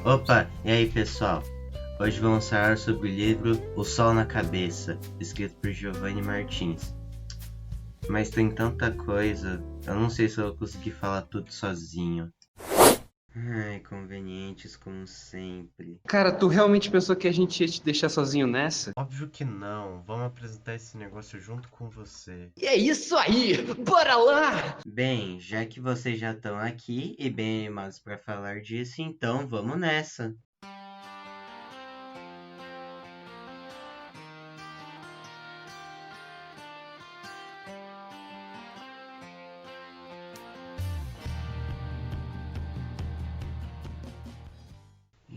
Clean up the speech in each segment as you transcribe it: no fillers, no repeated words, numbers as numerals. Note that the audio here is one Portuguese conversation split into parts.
Opa, e aí pessoal? Hoje vamos falar sobre o livro O Sol na Cabeça, escrito por Giovanni Martins. Mas tem tanta coisa, eu não sei se eu vou conseguir falar tudo sozinho. Ai, convenientes como sempre. Cara, tu realmente pensou que a gente ia te deixar sozinho nessa? Óbvio que não, vamos apresentar esse negócio junto com você. E é isso aí! Bora lá! Bem, já que vocês já estão aqui e bem animados para falar disso, então vamos nessa.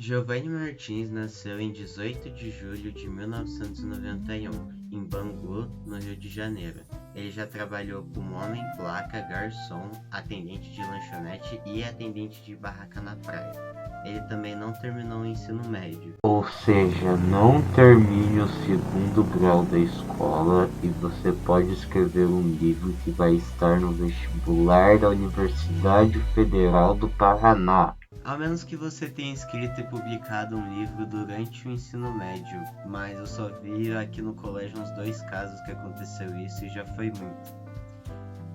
Giovanni Martins nasceu em 18 de julho de 1991, em Bangu, no Rio de Janeiro. Ele já trabalhou como homem-placa, garçom, atendente de lanchonete e atendente de barraca na praia. Ele também não terminou o ensino médio. Ou seja, não termine o segundo grau da escola e você pode escrever um livro que vai estar no vestibular da Universidade Federal do Paraná. A menos que você tenha escrito e publicado um livro durante o ensino médio, mas eu só vi aqui no colégio uns 2 casos que aconteceu isso e já foi muito.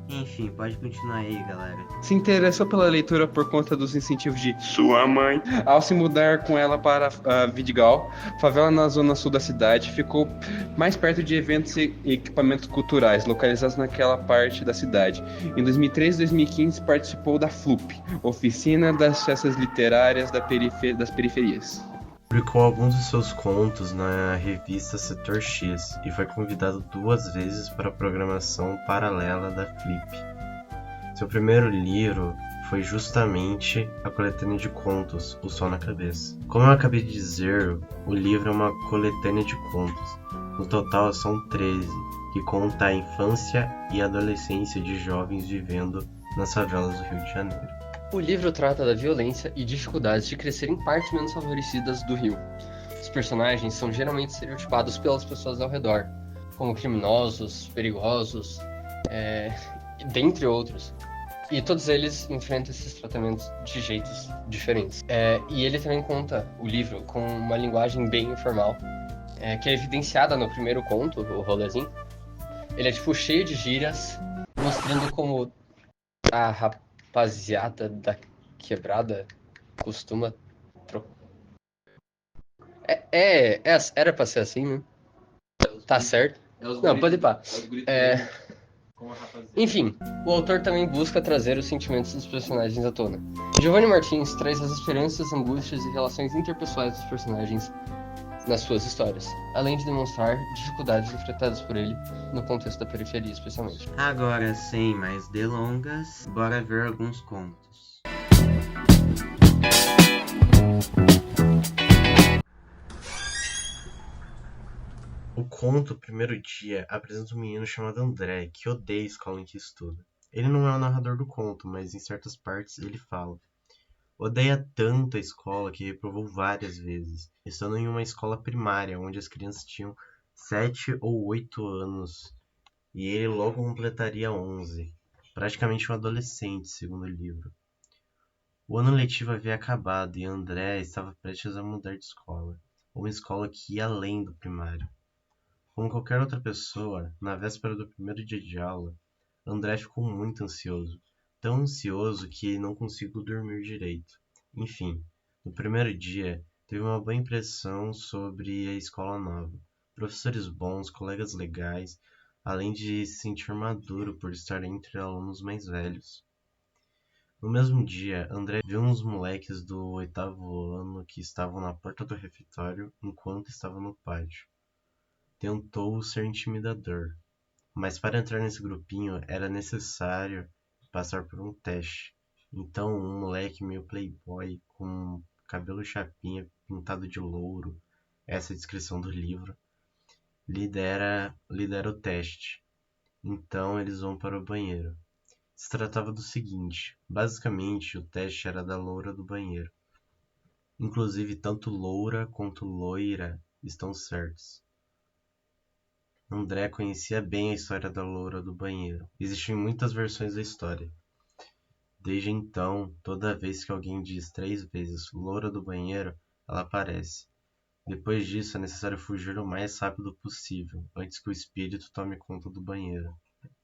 Enfim, pode continuar aí, galera. Se interessou pela leitura por conta dos incentivos de sua mãe ao se mudar com ela para Vidigal, favela na zona sul da cidade, ficou mais perto de eventos e equipamentos culturais localizados naquela parte da cidade. Em 2013 e 2015 participou da FLUP, Oficina das Festas Literárias das Periferias. Publicou alguns de seus contos na revista Setor X e foi convidado 2 vezes para a programação paralela da Flip. Seu primeiro livro foi justamente a coletânea de contos O Sol na Cabeça. Como eu acabei de dizer, o livro é uma coletânea de contos. No total são 13, que conta a infância e adolescência de jovens vivendo nas favelas do Rio de Janeiro. O livro trata da violência e dificuldades de crescer em partes menos favorecidas do Rio. Os personagens são geralmente estereotipados pelas pessoas ao redor, como criminosos, perigosos, dentre outros. E todos eles enfrentam esses tratamentos de jeitos diferentes. E ele também conta o livro com uma linguagem bem informal, que é evidenciada no primeiro conto, o rolezinho. Ele é tipo cheio de gírias, mostrando como a rapaziada da quebrada costuma trocar. Era pra ser assim, né? Tá certo. Não, pode ir pá. Enfim, o autor também busca trazer os sentimentos dos personagens à tona. Giovanni Martins traz as esperanças, angústias e relações interpessoais dos personagens nas suas histórias, além de demonstrar dificuldades enfrentadas por ele no contexto da periferia, especialmente. Agora, sem mais delongas, bora ver alguns contos. O conto Primeiro Dia apresenta um menino chamado André, que odeia a escola em que estuda. Ele não é o narrador do conto, mas em certas partes ele fala. Odeia tanto a escola que reprovou várias vezes, estando em uma escola primária onde as crianças tinham 7 ou 8 anos e ele logo completaria 11, praticamente um adolescente, segundo o livro. O ano letivo havia acabado e André estava prestes a mudar de escola, uma escola que ia além do primário. Como qualquer outra pessoa, na véspera do primeiro dia de aula, André ficou muito ansioso, tão ansioso que não conseguiu dormir direito. Enfim, no primeiro dia, teve uma boa impressão sobre a escola nova. Professores bons, colegas legais, além de se sentir maduro por estar entre alunos mais velhos. No mesmo dia, André viu uns moleques do 8º ano que estavam na porta do refeitório enquanto estava no pátio. Tentou ser intimidador, mas para entrar nesse grupinho era necessário passar por um teste. Então um moleque meio playboy, com cabelo chapinha pintado de louro, essa é a descrição do livro, lidera o teste. Então eles vão para o banheiro. Se tratava do seguinte, basicamente o teste era da loura do banheiro. Inclusive tanto loura quanto loira estão certos. André conhecia bem a história da loura do banheiro. Existem muitas versões da história. Desde então, toda vez que alguém diz 3 vezes loura do banheiro, ela aparece. Depois disso, é necessário fugir o mais rápido possível, antes que o espírito tome conta do banheiro.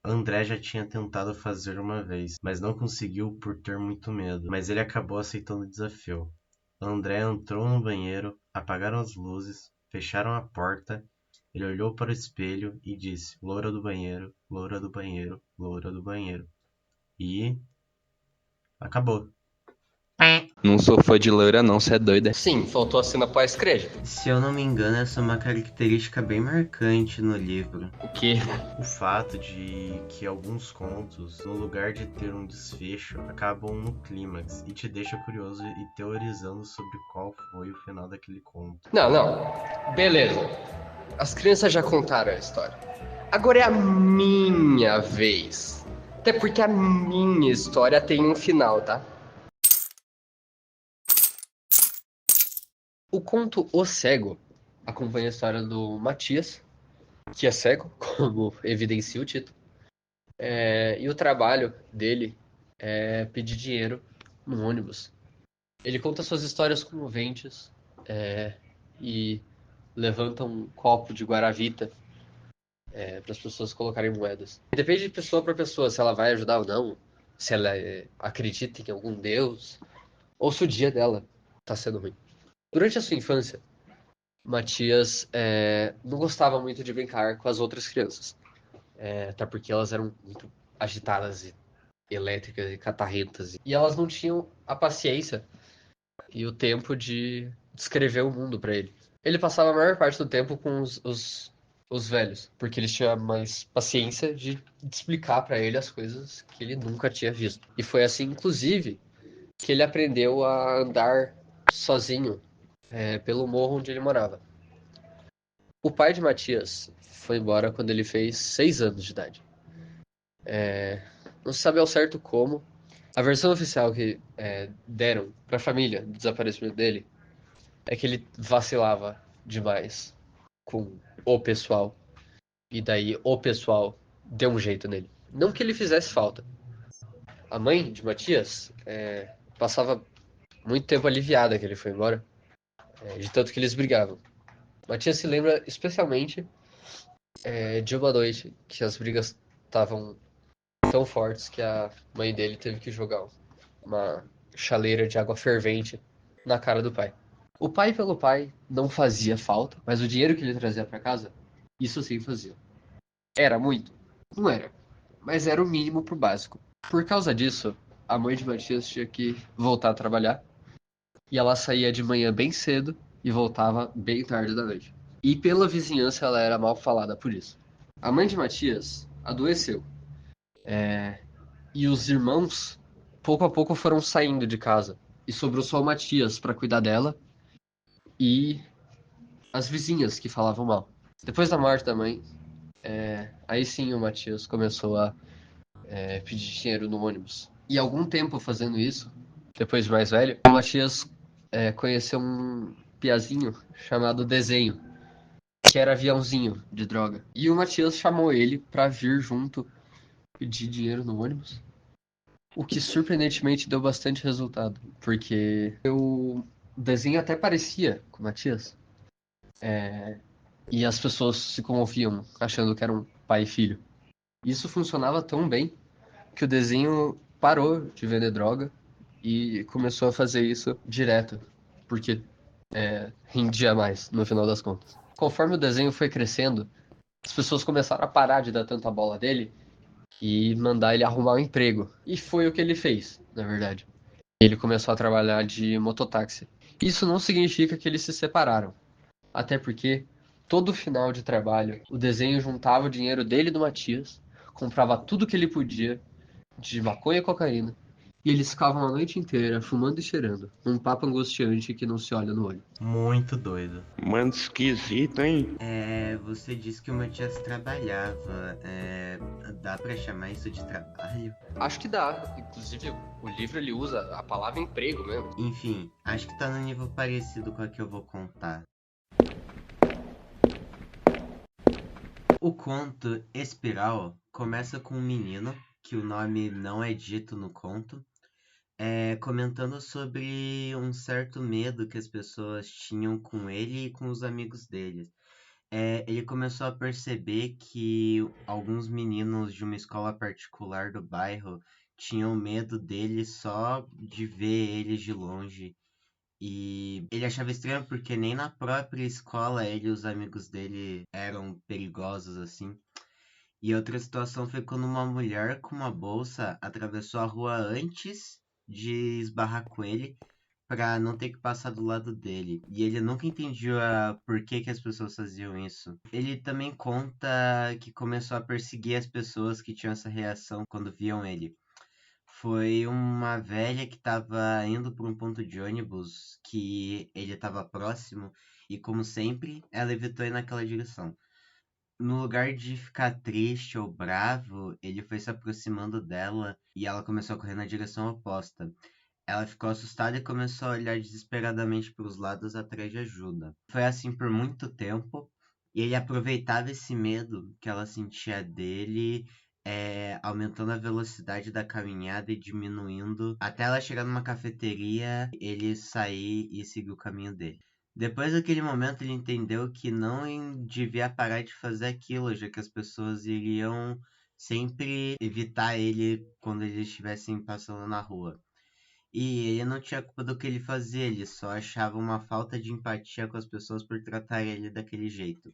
André já tinha tentado fazer uma vez, mas não conseguiu por ter muito medo, mas ele acabou aceitando o desafio. André entrou no banheiro, apagaram as luzes, fecharam a porta. Ele olhou para o espelho e disse: loura do banheiro, loura do banheiro, loura do banheiro. E acabou. Não sou fã de loira, não, cê é doida. Sim, faltou a cena pós-crédito. Se eu não me engano, essa é uma característica bem marcante no livro. O quê? O fato de que alguns contos, no lugar de ter um desfecho, acabam no clímax e te deixa curioso e teorizando sobre qual foi o final daquele conto. Não. Beleza. As crianças já contaram a história. Agora é a minha vez. Até porque a minha história tem um final, tá? O conto O Cego acompanha a história do Matias, que é cego, como evidencia o título. E o trabalho dele é pedir dinheiro no ônibus. Ele conta suas histórias comoventes e levanta um copo de Guaravita para as pessoas colocarem moedas. Depende de pessoa para pessoa se ela vai ajudar ou não, se ela acredita em algum deus, ou se o dia dela tá sendo ruim. Durante a sua infância, Matias não gostava muito de brincar com as outras crianças, até porque elas eram muito agitadas e elétricas e catarrentas, e elas não tinham a paciência e o tempo de descrever o mundo para ele. Ele passava a maior parte do tempo com os velhos, porque eles tinham mais paciência de explicar para ele as coisas que ele nunca tinha visto. E foi assim, inclusive, que ele aprendeu a andar sozinho pelo morro onde ele morava. O pai de Matias foi embora quando ele fez 6 anos de idade. Não se sabe ao certo como. A versão oficial que deram para a família do desaparecimento dele é que ele vacilava demais com o pessoal. E daí o pessoal deu um jeito nele. Não que ele fizesse falta. A mãe de Matias passava muito tempo aliviada que ele foi embora, de tanto que eles brigavam. Matias se lembra especialmente de uma noite que as brigas estavam tão fortes que a mãe dele teve que jogar uma chaleira de água fervente na cara do pai. O pai pelo pai não fazia falta, mas o dinheiro que ele trazia para casa, isso sim fazia. Era muito? Não era, mas era o mínimo pro básico. Por causa disso, a mãe de Matias tinha que voltar a trabalhar e ela saía de manhã bem cedo e voltava bem tarde da noite. E pela vizinhança ela era mal falada por isso. A mãe de Matias adoeceu. E os irmãos, pouco a pouco, foram saindo de casa. E sobrou só o Matias para cuidar dela e as vizinhas que falavam mal. Depois da morte da mãe, aí sim o Matias começou a pedir dinheiro no ônibus. E algum tempo fazendo isso, depois de mais velho, o Matias conheceu um piazinho chamado Desenho, que era aviãozinho de droga. E o Matias chamou ele pra vir junto pedir dinheiro no ônibus. O que surpreendentemente deu bastante resultado, porque o desenho até parecia com o Matias. E as pessoas se comoviam, achando que eram pai e filho. Isso funcionava tão bem que o desenho parou de vender droga e começou a fazer isso direto, porque rendia mais no final das contas. Conforme o desenho foi crescendo, as pessoas começaram a parar de dar tanta bola dele e mandar ele arrumar um emprego. E foi o que ele fez, na verdade. Ele começou a trabalhar de mototáxi. Isso não significa que eles se separaram, até porque todo final de trabalho o desenho juntava o dinheiro dele e do Matias, comprava tudo que ele podia de maconha e cocaína, e eles ficavam a noite inteira fumando e cheirando, um papo angustiante que não se olha no olho. Muito doido. Mano, esquisito, hein? Você disse que o Matias trabalhava. Dá pra chamar isso de trabalho? Acho que dá. Inclusive, o livro ele usa a palavra emprego mesmo. Enfim, acho que tá no nível parecido com a que eu vou contar. O conto Espiral começa com um menino, que o nome não é dito no conto, comentando sobre um certo medo que as pessoas tinham com ele e com os amigos dele. Ele começou a perceber que alguns meninos de uma escola particular do bairro tinham medo dele só de ver eles de longe. E ele achava estranho porque nem na própria escola ele e os amigos dele eram perigosos assim. E outra situação foi quando uma mulher com uma bolsa atravessou a rua antes de esbarrar com ele para não ter que passar do lado dele. E ele nunca entendia por que que as pessoas faziam isso. Ele também conta que começou a perseguir as pessoas que tinham essa reação quando viam ele. Foi uma velha que estava indo para um ponto de ônibus que ele estava próximo e, como sempre, ela evitou ir naquela direção. No lugar de ficar triste ou bravo, ele foi se aproximando dela e ela começou a correr na direção oposta. Ela ficou assustada e começou a olhar desesperadamente para os lados atrás de ajuda. Foi assim por muito tempo, e ele aproveitava esse medo que ela sentia dele, aumentando a velocidade da caminhada e diminuindo até ela chegar numa cafeteria, ele sair e seguir o caminho dele. Depois daquele momento, ele entendeu que não devia parar de fazer aquilo, já que as pessoas iriam sempre evitar ele quando eles estivessem passando na rua. E ele não tinha culpa do que ele fazia, ele só achava uma falta de empatia com as pessoas por tratar ele daquele jeito.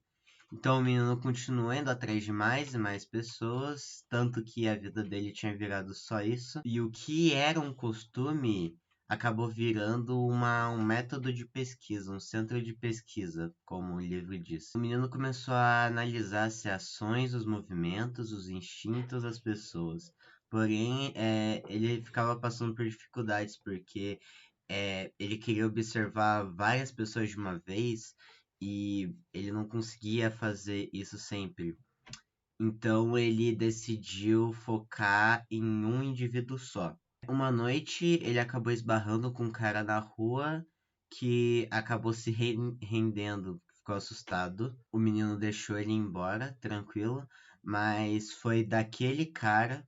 Então o menino continuou indo atrás de mais e mais pessoas, tanto que a vida dele tinha virado só isso. E o que era um costume acabou virando um método de pesquisa, um centro de pesquisa, como o livro diz. O menino começou a analisar as reações, os movimentos, os instintos das pessoas. Porém, ele ficava passando por dificuldades, porque ele queria observar várias pessoas de uma vez e ele não conseguia fazer isso sempre. Então ele decidiu focar em um indivíduo só. Uma noite ele acabou esbarrando com um cara na rua que acabou se rendendo, ficou assustado. O menino deixou ele embora, tranquilo, mas foi daquele cara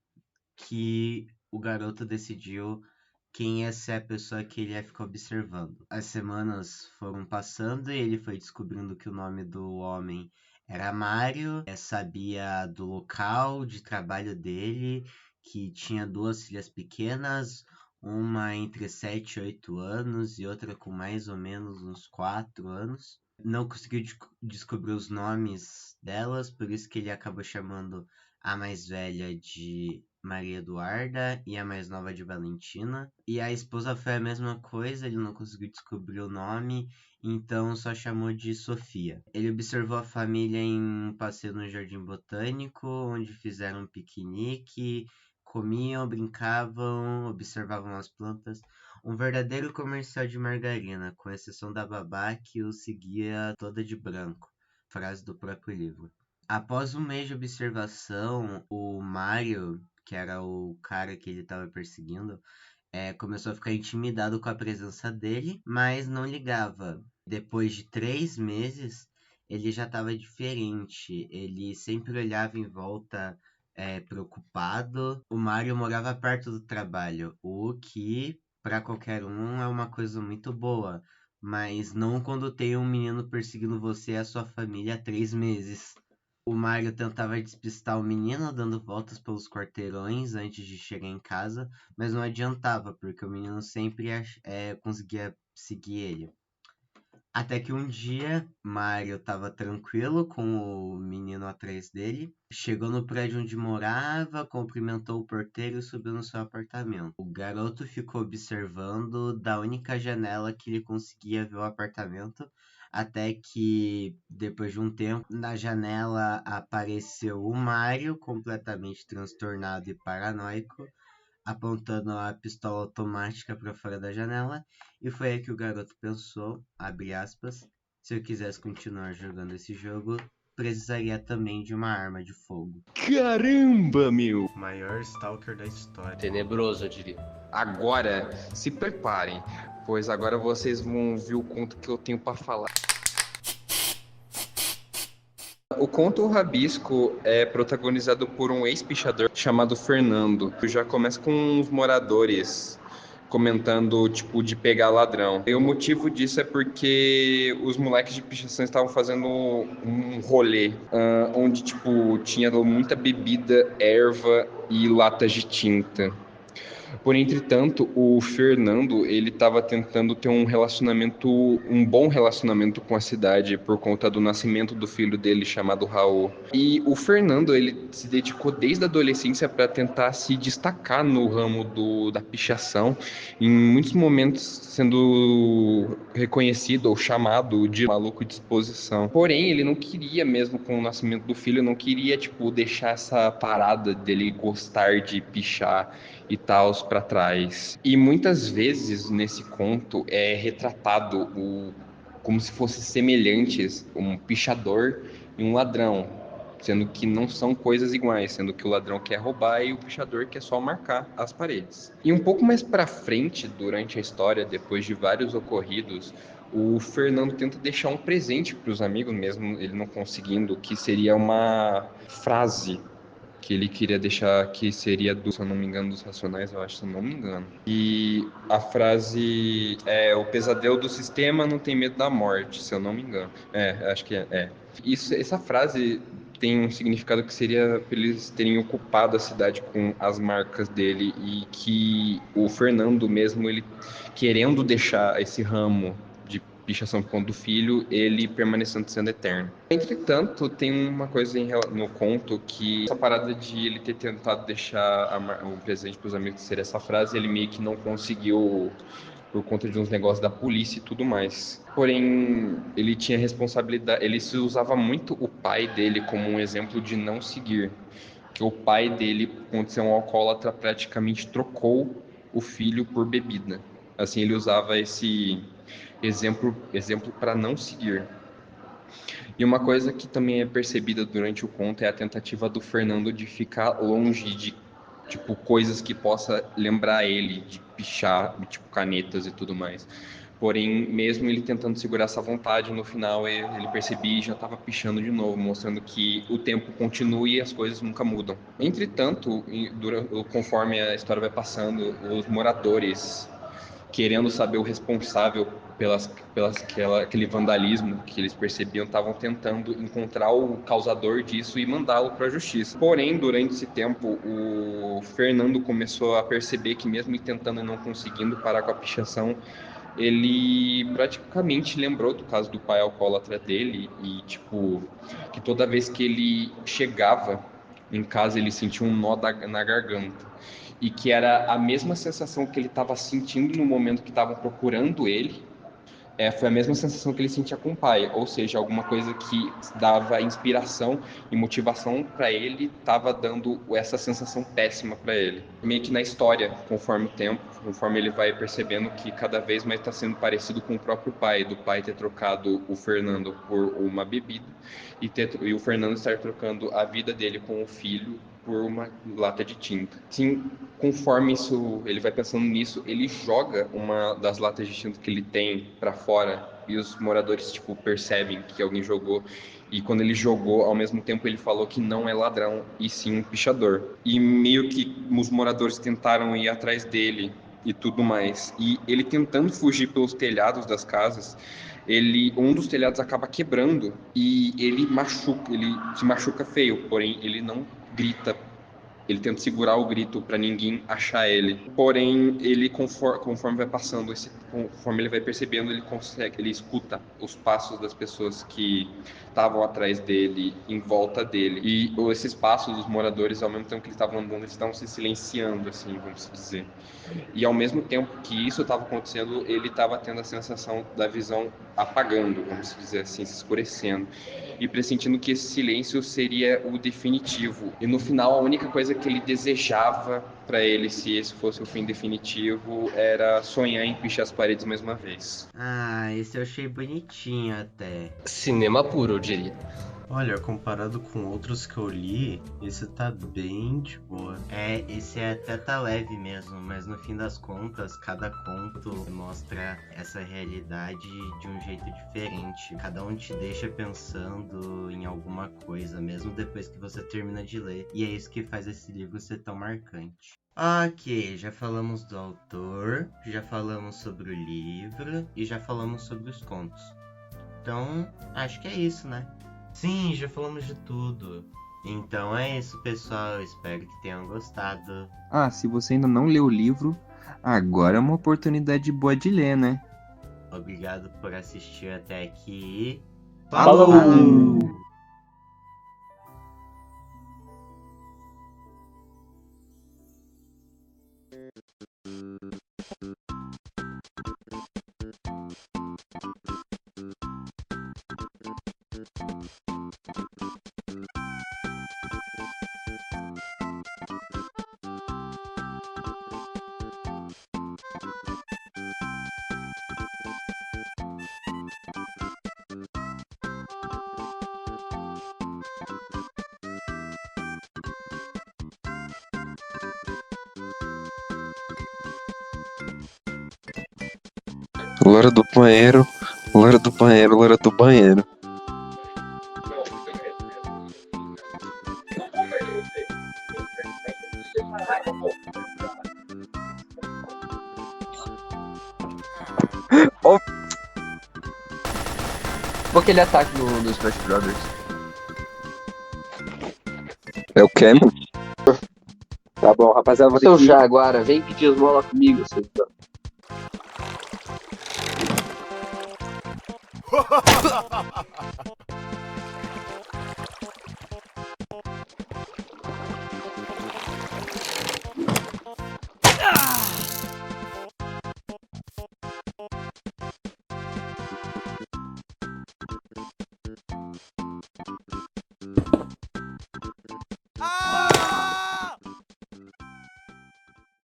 que o garoto decidiu quem ia ser a pessoa que ele ia ficar observando. As semanas foram passando e ele foi descobrindo que o nome do homem era Mário, sabia do local de trabalho dele, que tinha duas filhas pequenas, uma entre 7 e 8 anos e outra com mais ou menos uns 4 anos. Não conseguiu descobrir os nomes delas, por isso que ele acabou chamando a mais velha de Maria Eduarda e a mais nova de Valentina. E a esposa foi a mesma coisa, ele não conseguiu descobrir o nome, então só chamou de Sofia. Ele observou a família em um passeio no Jardim Botânico, onde fizeram um piquenique, comiam, brincavam, observavam as plantas. Um verdadeiro comercial de margarina, com exceção da babá que o seguia toda de branco. Frase do próprio livro. Após um mês de observação, o Mario, que era o cara que ele estava perseguindo, começou a ficar intimidado com a presença dele, mas não ligava. Depois de 3 meses, ele já estava diferente. Ele sempre olhava em volta, preocupado. O Mario morava perto do trabalho, o que para qualquer um é uma coisa muito boa, mas não quando tem um menino perseguindo você e a sua família há 3 meses. O Mario tentava despistar o menino, dando voltas pelos quarteirões antes de chegar em casa, mas não adiantava, porque o menino sempre conseguia seguir ele. Até que um dia, Mario estava tranquilo com o menino atrás dele, chegou no prédio onde morava, cumprimentou o porteiro e subiu no seu apartamento. O garoto ficou observando da única janela que ele conseguia ver o apartamento, até que, depois de um tempo, na janela apareceu o Mario, completamente transtornado e paranoico, apontando a pistola automática para fora da janela, e foi aí que o garoto pensou, abre aspas, se eu quisesse continuar jogando esse jogo, precisaria também de uma arma de fogo. Caramba, meu! Maior stalker da história. Tenebroso, eu diria. Agora, se preparem, pois agora vocês vão ouvir o conto que eu tenho pra falar. O conto O Rabisco é protagonizado por um ex-pichador chamado Fernando. Já começa com uns moradores comentando, tipo, de pegar ladrão. E o motivo disso é porque os moleques de pichação estavam fazendo um rolê, onde, tipo, tinha muita bebida, erva e latas de tinta. Porém, entretanto, o Fernando, ele estava tentando ter um bom relacionamento com a cidade por conta do nascimento do filho dele chamado Raul. E o Fernando, ele se dedicou desde a adolescência para tentar se destacar no ramo da pichação, em muitos momentos sendo reconhecido ou chamado de maluco de exposição. Porém, ele não queria mesmo com o nascimento do filho, não queria tipo deixar essa parada dele gostar de pichar e tals para trás. E muitas vezes nesse conto é retratado como se fossem semelhantes um pichador e um ladrão, sendo que não são coisas iguais, sendo que o ladrão quer roubar e o pichador quer só marcar as paredes. E um pouco mais para frente, durante a história, depois de vários ocorridos, o Fernando tenta deixar um presente para os amigos, mesmo ele não conseguindo, que seria uma frase que ele queria deixar que seria se eu não me engano, dos Racionais, eu acho, se eu não me engano. E a frase é: o pesadelo do sistema não tem medo da morte, se eu não me engano. Acho que é. Essa frase tem um significado que seria pra eles terem ocupado a cidade com as marcas dele e que o Fernando mesmo, ele querendo deixar esse ramo de pichação por conta do filho, ele permanecendo sendo eterno. Entretanto, tem uma coisa no conto que essa parada de ele ter tentado deixar o presente para os amigos ser essa frase, ele meio que não conseguiu por conta de uns negócios da polícia e tudo mais. Porém, ele tinha responsabilidade, ele se usava muito o pai dele como um exemplo de não seguir. Que o pai dele, por ser um alcoólatra, praticamente trocou o filho por bebida. Assim, ele usava esse exemplo para não seguir. E uma coisa que também é percebida durante o conto é a tentativa do Fernando de ficar longe de tipo coisas que possa lembrar ele de pichar, tipo canetas e tudo mais. Porém, mesmo ele tentando segurar essa vontade, no final ele percebia e já estava pichando de novo, mostrando que o tempo continua e as coisas nunca mudam. Entretanto, conforme a história vai passando, os moradores querendo saber o responsável aquele vandalismo que eles percebiam, estavam tentando encontrar o causador disso e mandá-lo para a justiça. Porém, durante esse tempo, o Fernando começou a perceber que mesmo tentando e não conseguindo parar com a pichação, ele praticamente lembrou do caso do pai alcoólatra dele e, tipo, que toda vez que ele chegava em casa ele sentia um nó na garganta e que era a mesma sensação que ele estava sentindo no momento que estavam procurando ele. Foi a mesma sensação que ele sentia com o pai, ou seja, alguma coisa que dava inspiração e motivação para ele estava dando essa sensação péssima para ele. Meio que na história, conforme o tempo, conforme ele vai percebendo que cada vez mais está sendo parecido com o próprio pai, do pai ter trocado o Fernando por uma bebida e o Fernando estar trocando a vida dele com o filho por uma lata de tinta. Sim, conforme isso, ele vai pensando nisso, ele joga uma das latas de tinta que ele tem para fora e os moradores tipo percebem que alguém jogou. E quando ele jogou, ao mesmo tempo ele falou que não é ladrão e sim um pichador. E meio que os moradores tentaram ir atrás dele e tudo mais. E ele tentando fugir pelos telhados das casas, um dos telhados acaba quebrando e ele se machuca feio, porém ele não grita. Ele tenta segurar o grito para ninguém achar ele. Porém, ele conforme vai passando, conforme ele vai percebendo, ele escuta os passos das pessoas que estavam atrás dele, em volta dele. E esses passos dos moradores, ao mesmo tempo que eles estavam andando, eles estavam se silenciando, assim, vamos dizer. E ao mesmo tempo que isso estava acontecendo, ele estava tendo a sensação da visão apagando, vamos dizer assim, se escurecendo. E pressentindo que esse silêncio seria o definitivo. E no final, a única coisa que ele desejava para ele, se esse fosse o fim definitivo, era sonhar em pichar as paredes mais uma vez. Ah, esse eu achei bonitinho até. Cinema puro, eu diria. Olha, comparado com outros que eu li, esse tá bem de boa. Esse até tá leve mesmo, mas no fim das contas, cada conto mostra essa realidade de um jeito diferente. Cada um te deixa pensando em alguma coisa, mesmo depois que você termina de ler. E é isso que faz esse livro ser tão marcante. Ok, já falamos do autor, já falamos sobre o livro e já falamos sobre os contos. Então, acho que é isso, né? Sim, já falamos de tudo. Então é isso, pessoal. Espero que tenham gostado. Ah, se você ainda não leu o livro, agora é uma oportunidade boa de ler, né? Obrigado por assistir até aqui. Falou! Loura do banheiro, loura do banheiro, loura do banheiro. Vou aquele ataque do Smash Brothers. É o quê, mano? Tá bom, rapaziada, vou ter Seu que ir. Jaguara, vem pedir esmola comigo, seu idiota.